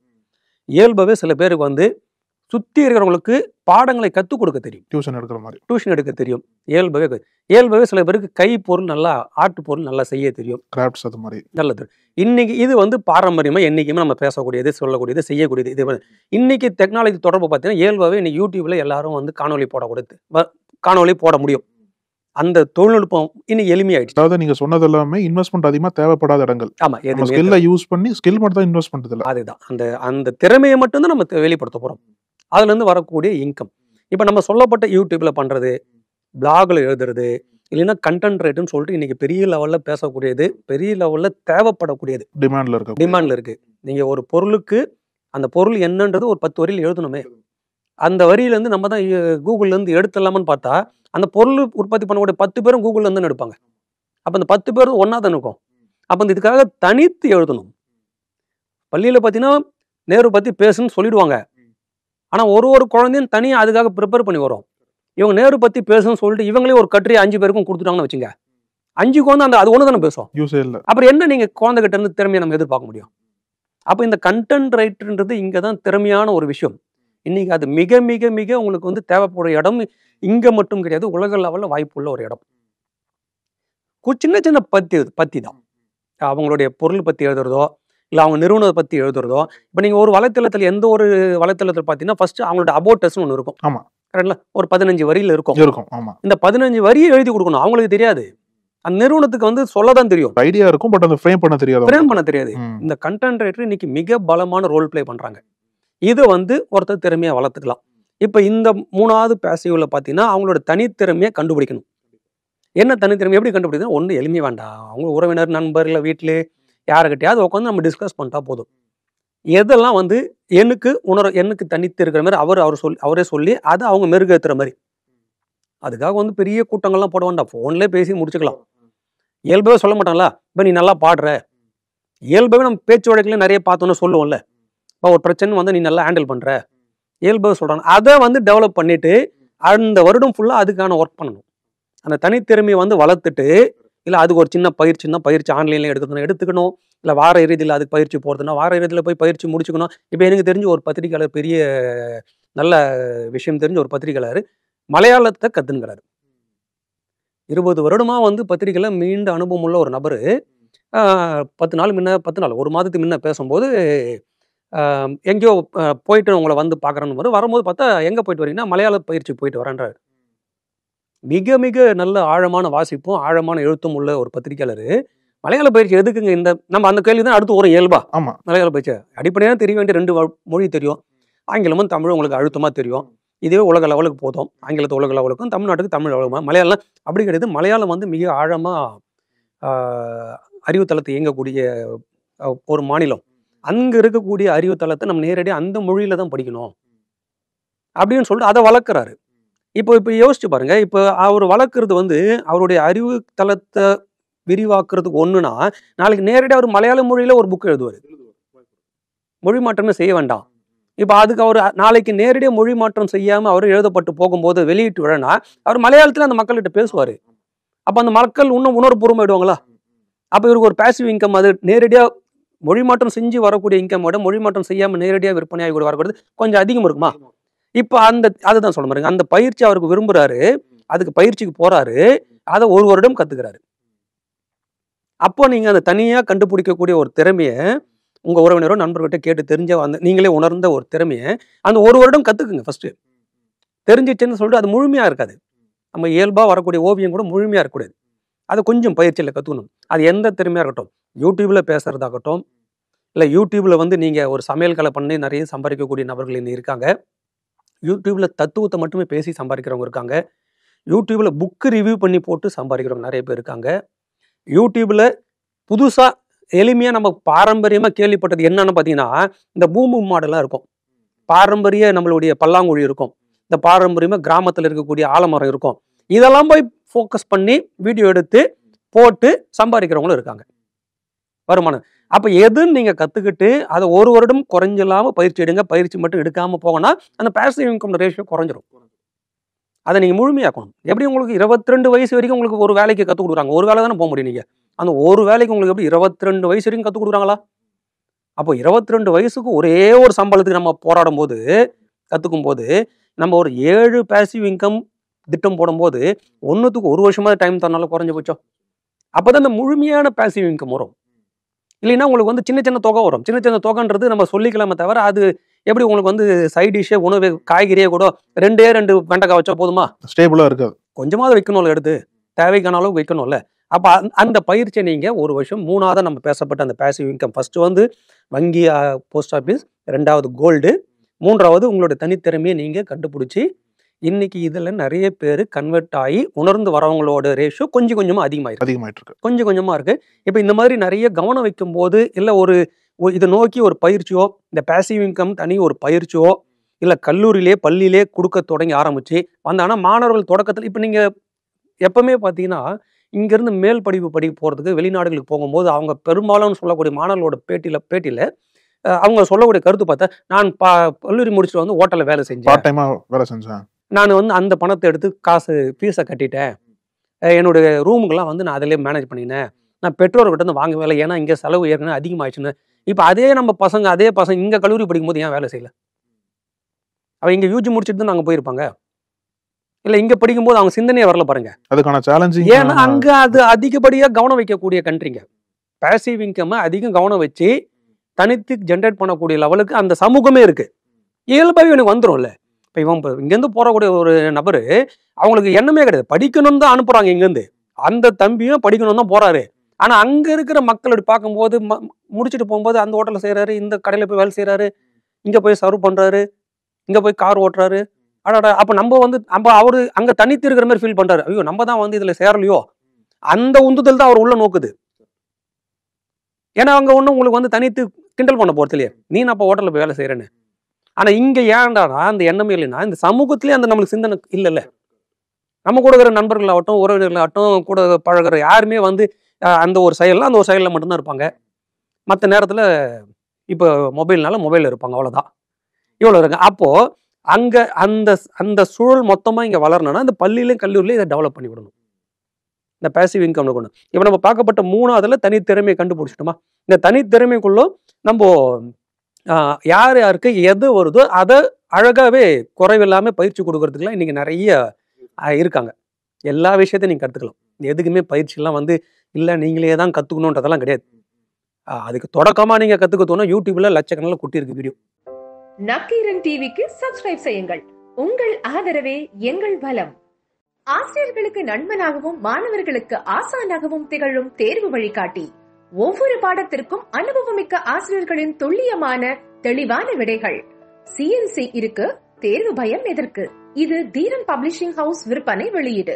இயல்பாகவே சில பேருக்கு வந்து சுற்றி இருக்கிறவங்களுக்கு பாடங்களை கற்றுக் கொடுக்க தெரியும். டியூஷன் எடுக்க தெரியும். இயல்பாகவே சில பேருக்கு கை பொருள் நல்லா, ஆட்டு பொருள் நல்லா செய்ய தெரியும். கிராஃப்ட்ஸ் அது மாதிரி நல்லது. இன்னைக்கு இது வந்து பாரம்பரியமாக என்றைக்குமே நம்ம பேசக்கூடியது, சொல்லக்கூடியது, செய்யக்கூடியது. இது இன்னைக்கு டெக்னாலஜி தொடர்பு பார்த்தீங்கன்னா இயல்பாகவே இன்னைக்கு யூடியூப்ல எல்லாரும் வந்து காணொலி போட முடியும். அந்த தொழில்நுட்பம் இன்னும் எளிமையாயிடுச்சு. அதாவது நீங்க சொன்னது எல்லாமே இன்வெஸ்ட்மெண்ட் அதிகமாக தேவைப்படாத இடங்கள். ஆமா, ஸ்கில்லை யூஸ் பண்ணி ஸ்கில் மட்டும் தான் இன்வெஸ்ட் பண்றது இல்லை. அதுதான் அந்த திறமையை மட்டும்தான் நம்ம வெளிப்படுத்த போறோம். அதுல இருந்து வரக்கூடிய இன்கம். இப்ப நம்ம சொல்லப்பட்ட யூடியூப்ல பண்றது, பிளாக்ல எழுதுறது, இல்லைன்னா கண்டென்ட் ரைட்னு சொல்லிட்டு இன்னைக்கு பெரிய லெவல்ல பேசக்கூடியது, பெரிய லெவல்ல தேவைப்படக்கூடியது, டிமாண்ட்ல இருக்கு. நீங்க ஒரு பொருளுக்கு அந்த பொருள் என்னன்றது ஒரு 10 வரியில் எழுதணுமே. அந்த வரியில இருந்து நம்ம தான் கூகுள்ல இருந்து எடுத்துடலாமான்னு பார்த்தா அந்த பொருள் உற்பத்தி பண்ணக்கூடிய 10 பேரும் கூகுள்ல இருந்து எடுப்பாங்க. அப்ப அந்த 10 பேரும் ஒன்னா தான் இருக்கும். அப்ப இதுக்காக தனித்து எழுதணும். பள்ளியில பார்த்தீங்கன்னா நேரு பத்தி பேசுன்னு சொல்லிடுவாங்க. ஆனா ஒரு குழந்தையும் தனியாக அதுக்காக ப்ரிப்பேர் பண்ணி வரும். இவங்க நேரு பத்தி பேசுன்னு சொல்லிட்டு இவங்களே ஒரு கட்டுரையை 5 பேருக்கும் கொடுத்துட்டாங்கன்னு வச்சுங்க. 5 குழந்தை அது ஒன்று தானே பேசும். யூஸே இல்லை. அப்புறம் என்ன நீங்க குழந்தை கிட்ட இருந்து திறமையை நம்ம எதிர்பார்க்க முடியும்? அப்போ இந்த கண்டென்ட் ரைட்டர்ன்றது இங்கே தான் திறமையான ஒரு விஷயம். இன்னைக்கு அது மிக மிக மிக உங்களுக்கு வந்து தேவைப்படுற இடம் இங்கே மட்டும் கிடையாது, உலக லெவலில் வாய்ப்புள்ள ஒரு இடம். சின்ன சின்ன பத்தி தான், அவங்களுடைய பொருள் பற்றி எழுதுறதோ இல்லை அவங்க நிறுவனத்தை பற்றி எழுதுறதோ. இப்போ நீங்கள் ஒரு வலைத்தளத்தில் எந்த ஒரு வலைத்தளத்தில் பார்த்தீங்கன்னா ஃபர்ஸ்ட் அவங்களோட அபோட்டஸ்ன்னு ஒன்று இருக்கும். ஆமா. கரெக்ட்ல? ஒரு 15 வரியில் இருக்கும். ஆமா. இந்த 15 வரியை எழுதி கொடுக்கணும். அவங்களுக்கு தெரியாது, அந்த நிறுவனத்துக்கு வந்து சொல்லதான் தெரியும், ஐடியா இருக்கும், பட் அந்த ஃப்ரேம் பண்ண தெரியாது. ஃப்ரேம் பண்ண தெரியாது. இந்த கண்டென்ட் ரைட்டர் இன்னைக்கு மிக பலமான ரோல் பிளே பண்றாங்க. இதை வந்து ஒருத்தர் திறமையா வளர்த்துக்கலாம். இப்போ இந்த 3வது பேசிவ்ல பார்த்தீங்கன்னா அவங்களோட தனித்திறமையை கண்டுபிடிக்கணும். என்ன தனித்திறமை எப்படி கண்டுபிடிக்கணும்? ஒன்று எளிமையாக வேண்டாம், அவங்க உறவினர் நண்பர் இல்லை வீட்டிலே யாருக்கிட்டையாவது உட்காந்து நம்ம டிஸ்கஸ் பண்ணிட்டா போதும். எதெல்லாம் வந்து எனக்கு தனித்து இருக்கிற மாதிரி அவரே சொல்லி அதை அவங்க மெருகேற்றுற மாதிரி. அதுக்காக வந்து பெரிய கூட்டங்கள்லாம் போட வேண்டாம், ஃபோன்லேயே பேசி முடிச்சுக்கலாம். இயல்பாகவே சொல்ல மாட்டாங்களா, இப்போ நீ நல்லா பாடுற, இயல்பாகவே நம்ம பேச்சு வழக்கில் நிறைய பார்த்தோன்னு சொல்லுவோம்ல, இப்போ ஒரு பிரச்சனை வந்து நீ நல்லா ஹேண்டில் பண்ணுற, இயல்பாக சொல்கிறாங்க. அதை வந்து டெவலப் பண்ணிட்டு அந்த வருடம் ஃபுல்லாக அதுக்கான ஒர்க் பண்ணணும். அந்த தனித்திறமையை வந்து வளர்த்துட்டு, இல்லை அதுக்கு ஒரு சின்ன பயிற்சி ஆன்லைனில் எடுத்துக்கணும், இல்லை வார இறுதியில் அதுக்கு பயிற்சி போகிறதுனா வார இறுதியில் போய் பயிற்சி முடிச்சுக்கணும். இப்போ எனக்கு தெரிஞ்ச ஒரு பத்திரிகையாளர், பெரிய நல்ல விஷயம் தெரிஞ்ச ஒரு பத்திரிகையாளர் மலையாளத்தை கற்றுங்கிறாரு. 20 வருடமாக வந்து பத்திரிகையில் மீண்ட அனுபவம் உள்ள ஒரு நபர் 10 நாள் 1 மாதத்துக்கு முன்ன பேசும்போது எங்கேயோ போயிட்டு உங்களை வந்து பார்க்குறேன்னு வரும்போது பார்த்தா எங்கே போயிட்டு வரீங்கன்னா மலையாள பயிற்சி போயிட்டு வரேன்றாரு. மிக மிக நல்ல ஆழமான வாசிப்பும் ஆழமான எழுத்தும் உள்ள ஒரு பத்திரிகையாளர் மலையாள பயிற்சி எதுக்குங்க? இந்த நம்ம அந்த கேள்வி தான் அடுத்து ஒரு இயல்பா. ஆமா, மலையாள பயிற்சி அடிப்படையாக தெரிய வேண்டிய 2 மொழி தெரியும், ஆங்கிலமும் தமிழும் உங்களுக்கு அழுத்தமாக தெரியும். இதுவே உலக லெவலுக்கு போதும், ஆங்கிலத்து உலக லெவலுக்கும் தமிழ்நாட்டுக்கு தமிழ் லெவலுமா. மலையாளம் அப்படி கிடையாது. மலையாளம் வந்து மிக ஆழமாக அறிவுத்தளத்தை இயங்கக்கூடிய ஒரு மாநிலம். அங்கே இருக்கக்கூடிய அறிவுத்தளத்தை நம்ம நேரடியாக அந்த மொழியில தான் படிக்கணும் அப்படின்னு சொல்லிட்டு அதை வளர்க்குறாரு. இப்போ யோசிச்சு பாருங்க, இப்போ அவர் வளர்க்குறது வந்து அவருடைய அறிவு தளத்தை விரிவாக்குறதுக்கு ஒன்றுனா, நாளைக்கு நேரடியாக அவர் மலையாள மொழியில ஒரு புக் எழுதுவார், மொழி மாற்றமே செய்ய வேண்டாம். இப்போ அதுக்கு அவர் நாளைக்கு நேரடியாக மொழி மாற்றம் செய்யாமல் அவர் எழுதப்பட்டு போகும்போது வெளியிட்டு விடனா அவர் மலையாளத்தில் அந்த மக்கள்கிட்ட பேசுவார். அப்போ அந்த மக்கள் இன்னும் உணர்வுபூர்வமாயிடுவாங்களா? அப்போ இவருக்கு ஒரு பேசிவ் இன்கம், அது நேரடியாக மொழி மாற்றம் செஞ்சு வரக்கூடிய இன்கம் விட மொழி மாற்றம் செய்யாமல் நேரடியாக விற்பனையாகி கூட வரக்கூடாது கொஞ்சம் அதிகம் இருக்குமா? இப்போ அதுதான் சொல்ல பாருங்க, அந்த பயிற்சி அவருக்கு விரும்புறாரு, அதுக்கு பயிற்சிக்கு போறாரு, அதை 1 வருடம் கத்துக்கிறாரு. அப்போ நீங்க அந்த தனியா கண்டுபிடிக்கக்கூடிய ஒரு திறமையை உங்க உறவினரோ நண்பர்கிட்ட கேட்டு தெரிஞ்ச வந்து நீங்களே உணர்ந்த ஒரு திறமையை அந்த 1 வருடம் கத்துக்குங்க. ஃபர்ஸ்ட் தெரிஞ்சிச்சுன்னு சொல்லிட்டு அது முழுமையா இருக்காது. நம்ம இயல்பா வரக்கூடிய ஓவியம் கூட முழுமையா இருக்கக்கூடாது, அதை கொஞ்சம் பயிற்சியில் கற்றுக்கணும். அது எந்த திறமையாக இருக்கட்டும், யூடியூப்ல பேசுறதாகட்டும், இல்லை யூடியூப்ல வந்து நீங்கள் ஒரு சமையல் கலை பண்ணி நிறைய சம்பாதிக்கக்கூடிய நபர்கள் இன்னும் இருக்காங்க. யூடியூப்ல தத்துவத்தை மட்டுமே பேசி சம்பாதிக்கிறவங்க இருக்காங்க. யூடியூப்ல புக்கு ரிவ்யூ பண்ணி போட்டு சம்பாதிக்கிறவங்க நிறைய பேர் இருக்காங்க. யூடியூப்ல புதுசாக எளிமையாக நம்ம பாரம்பரியமாக கேள்விப்பட்டது என்னன்னு பார்த்தீங்கன்னா, இந்த பூம்பு மாடெல்லாம் இருக்கும், பாரம்பரிய நம்மளுடைய பல்லாங்குழி இருக்கும், இந்த பாரம்பரியமாக கிராமத்தில் இருக்கக்கூடிய ஆலமரம் இருக்கும். இதெல்லாம் போய் ஃபோக்கஸ் பண்ணி வீடியோ எடுத்து போட்டு சம்பாதிக்கிறவங்களும் இருக்காங்க வருமானம். அப்போ எதுன்னு நீங்கள் கற்றுக்கிட்டு அதை 1 வருடம் குறைஞ்சில்லாமல் பயிற்சி எடுங்க. பயிற்சி மட்டும் எடுக்காமல் போகனா அந்த பேசிவ் இன்கம் ரேஷியோ குறைஞ்சிரும். அதை நீங்கள் முழுமையாக்கணும். எப்படி உங்களுக்கு 22 வயசு வரைக்கும் உங்களுக்கு ஒரு வேலைக்கு கற்றுக் கொடுக்குறாங்க, ஒரு வேலை தானே போக முடியும். நீங்கள் அந்த ஒரு வேலைக்கு உங்களுக்கு எப்படி 22 வயசு வரைக்கும் கற்றுக் கொடுக்குறாங்களா? அப்போ 22 வயசுக்கு ஒரே ஒரு சம்பளத்துக்கு நம்ம போராடும் போது கற்றுக்கும் போது நம்ம ஒரு 7 பேசிவ் இன்கம் திட்டம் போடும்போது 1க்கு 1 வருஷமாக டைம் தரனால குறைஞ்சி போச்சோம். அப்போ தான் இந்த முழுமையான பேசிவ் இன்கம் வரும். இல்லைன்னா உங்களுக்கு வந்து சின்ன சின்ன தொகை வரும். சின்ன சின்ன தொகைன்றது நம்ம சொல்லிக்கலாமே தவிர அது எப்படி உங்களுக்கு வந்து சைட் டிஷ்ஷே உணவு காய்கறியே கூட 2 வெண்டைக்காய் வச்சா போதுமா? ஸ்டேபிளாக இருக்காது. கொஞ்சமாவது வைக்கணும்ல, எடுத்து தேவைக்கான அளவுக்கு வைக்கணும்ல. அப்போ அந்த பயிற்சியை நீங்கள் 1 வருஷம் 3வது நம்ம பேசப்பட்ட அந்த பேசிவ் இன்கம், ஃபர்ஸ்ட் வந்து வங்கி, போஸ்ட் ஆஃபீஸ், 2வது கோல்டு, 3வது உங்களோட தனித்திறமையை நீங்கள் கண்டுபிடிச்சி இன்னைக்கு இதில் நிறைய பேர் கன்வெர்ட் ஆகி உணர்ந்து வரவங்களோட ரேஷியோ கொஞ்சம் கொஞ்சமாக அதிகமாயிட்டு இருக்கு, கொஞ்சம் கொஞ்சமாக இருக்குது. இப்போ இந்த மாதிரி நிறைய கவனம் வைக்கும் போது இல்லை இதை நோக்கி ஒரு பயிற்சியோ, இந்த பேசிவ் இன்கம் தனி ஒரு பயிற்சியோ இல்லை கல்லூரியிலே பள்ளியிலே கொடுக்க தொடங்கி ஆரம்பிச்சு வந்தாங்கன்னா மாணவர்கள் தொடக்கத்தில் இப்போ நீங்கள் எப்பவுமே பார்த்தீங்கன்னா இங்கேருந்து மேல் படிப்பு போகிறதுக்கு வெளிநாடுகளுக்கு போகும்போது அவங்க பெரும்பாலும் சொல்லக்கூடிய மாணவர்களோட பேட்டியில் அவங்க சொல்லக்கூடிய கருத்து பார்த்தா, நான் கல்லூரி முடிச்சுட்டு வந்து ஹோட்டலில் வேலை செஞ்சேன், நான் வந்து அந்த பணத்தை எடுத்து ஃபீஸை கட்டிட்டேன், என்னுடைய ரூமுக்கெல்லாம் வந்து நான் அதிலே மேனேஜ் பண்ணினேன், நான் பெற்றோர்கிட்ட வந்து வாங்கவே இல்லை, ஏன்னா இங்கே செலவு ஏற்கனவே அதிகமாகிடுச்சுன்னு. இப்போ அதே பசங்க இங்க கல்லூரி படிக்கும்போது ஏன் வேலை செய்யல? அவ இங்க யூஜி முடிச்சுட்டு தான் நாங்க போயிருப்பாங்க. இல்ல இங்க படிக்கும்போது அவங்க சிந்தனையே வரல பாருங்க. அதுக்கான சேலஞ்சிங். ஏன்னா அங்க அது அதிகப்படியா கவனம் வைக்கக்கூடிய கண்ட்ரிங்க. பாசிவ் இன்கம் அதிகம் கவனம் வச்சு தனித்து ஜென்ரேட் பண்ணக்கூடிய லெவலுக்கு அந்த சமூகமே இருக்கு. இயல்பாகவே எனக்கு வந்துடும்ல. இப்போ இவன் இங்கேருந்து போறக்கூடிய ஒரு நபரு அவங்களுக்கு எண்ணமே கிடையாது, படிக்கணும்னு தான் அனுப்புறாங்க இங்கேருந்து. அந்த தம்பியும் படிக்கணும் தான் போறாரு. ஆனா அங்க இருக்கிற மக்கள் அப்படி பார்க்கும்போது முடிச்சுட்டு போகும்போது அந்த ஹோட்டல்ல செய்யறாரு, இந்த கடையில போய் வேலை செய்யறாரு, இங்க போய் சர்வ் பண்றாரு, இங்க போய் கார் ஓட்டுறாரு. அடாடா, அப்ப நம்ம அவரு அங்க தனித்து இருக்கிற மாதிரி ஃபீல் பண்றாரு. ஐயோ நம்ம தான் இதுல சேரலையோ, அந்த உந்துதல் தான் அவர் உள்ள நோக்குது. ஏன்னா அங்க ஒண்ணு உங்களுக்கு தனித்து கிண்டல் பண்ண போறது இல்லையா, நீ நான் அப்ப ஹோட்டல்ல போய் வேலை செய்யறேன்னு. ஆனா இங்க ஏன்டானா அந்த எண்ணமே இல்லைன்னா இந்த சமூகத்திலேயே அந்த நம்மளுக்கு சிந்தனை இல்லைல்ல. நம்ம கூட இருக்கிற நண்பர்களாகட்டும், உறவினர்களாகட்டும், கூட பழகிற யாருமே அந்த ஒரு செயலில் மட்டும்தான் இருப்பாங்க. மற்ற நேரத்தில் இப்போ மொபைலில் இருப்பாங்க, அவ்வளோதான். இவ்வளோ இருக்கு. அப்போ அங்கே அந்த சூழல் மொத்தமாக இங்கே வளரணும்னா இந்த பள்ளியிலையும் கல்லூரிலையும் இதை டெவலப் பண்ணி விடணும், இந்த பேசிவ் இன்கம் கொண்டு. இப்போ நம்ம பார்க்கப்பட்ட 3ஆவதுல தனித்திறமையை கண்டுபிடிச்சிட்டோமா? இந்த தனித்திறமைக்குள்ள நம்ம யார் யாருக்கு எது வருதோ அதை அழகாகவே குறைவில்லாமல் பயிற்சி கொடுக்கறதுக்குலாம் இன்னைக்கு நிறைய இருக்காங்க. எல்லா விஷயத்தையும் நீங்கள் கற்றுக்கலாம். எதுக்குமே பயிற்சியெல்லாம் இல்லை நீங்களே தான் கற்றுக்கணுன்றதெல்லாம் கிடையாது. அதுக்கு தொடக்கமாக நீங்கள் கற்றுக்கத்தோன்னா யூடியூப்ல லட்சக்கணக்கில் குட்டி இருக்கு வீடியோ. நக்கீரன் டிவிக்கு சப்ஸ்கிரைப் செய்யுங்கள். உங்கள் ஆதரவே எங்கள் பலம். ஆசிரியர்களுக்கு நண்பனாகவும் மாணவர்களுக்கு ஆசானாகவும் திகழும் தேர்வு வழிகாட்டி. ஒவ்வொரு பாடத்திற்கும் அனுபவமிக்க ஆசிரியர்களின் துல்லியமான தெளிவான விடைகள். CNC இருக்கு, தேர்வு பயம் எதற்கு? இது தீரன் பப்ளிஷிங் ஹவுஸ் விற்பனை வெளியீடு.